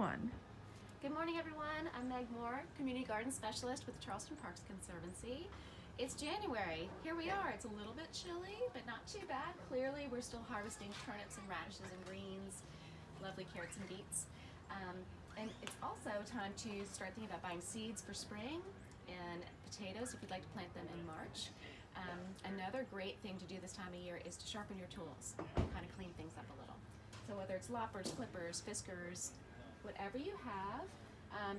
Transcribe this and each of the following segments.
one. Good morning, everyone. I'm Meg Moore, Community Garden Specialist with the Charleston Parks Conservancy. It's January. Here we are. It's a little bit chilly, but not too bad. Clearly, we're still harvesting turnips and radishes and greens, lovely carrots and beets. And it's also time to start thinking about buying seeds for spring and potatoes if you'd like to plant them in March. Another great thing to do this time of year is to sharpen your tools, kind of clean things up a little. So whether it's loppers, clippers, fiskers, whatever you have,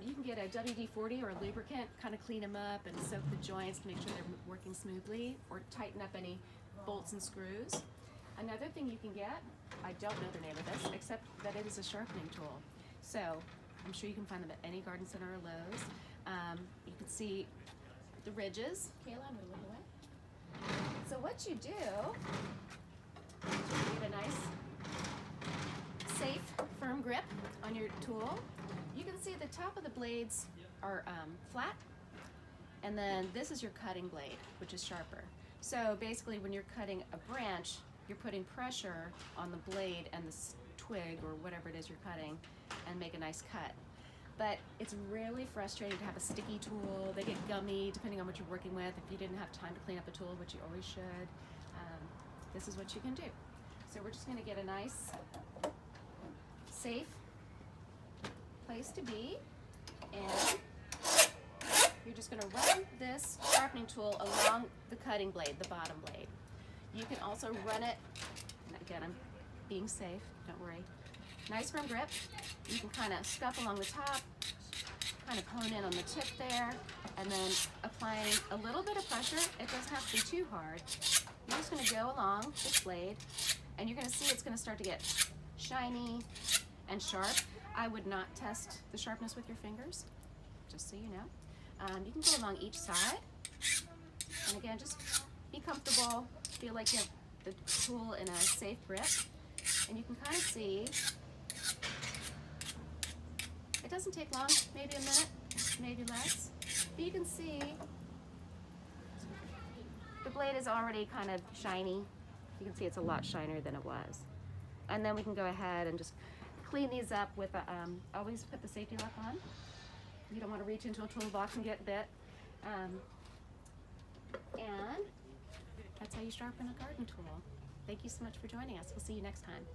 you can get a WD-40 or a lubricant, kind of clean them up and soak the joints to make sure they're working smoothly, or tighten up any bolts and screws. Another thing you can get, I don't know the name of this, except that it is a sharpening tool. So I'm sure you can find them at any garden center or Lowe's. You can see the ridges. Kayla, I'm going to look away. So what you do is you get a nice, safe, firm grip on your tool. You can see the top of the blades are flat, and then this is your cutting blade, which is sharper. So basically when you're cutting a branch, you're putting pressure on the blade and the twig or whatever it is you're cutting and make a nice cut. But it's really frustrating to have a sticky tool. They get gummy depending on what you're working with. If you didn't have time to clean up a tool, which you always should, this is what you can do. So we're just going to get a nice, safe place to be, and you're just going to run this sharpening tool along the cutting blade, the bottom blade. You can also run it, and again, I'm being safe, don't worry. Nice firm grip. You can kind of scuff along the top, kind of hone in on the tip there, and then applying a little bit of pressure. It doesn't have to be too hard. You're just going to go along this blade, and you're going to see it's going to start to get shiny and sharp. I would not test the sharpness with your fingers, just so you know. You can go along each side, and again, just be comfortable, feel like you have the tool in a safe grip, and you can kind of see it doesn't take long, maybe a minute, maybe less, but you can see the blade is already kind of shiny. You can see it's a lot shinier than it was. And then we can go ahead and just clean these up with a, always put the safety lock on. You don't want to reach into a toolbox and get bit. And that's how you sharpen a garden tool. Thank you so much for joining us. We'll see you next time.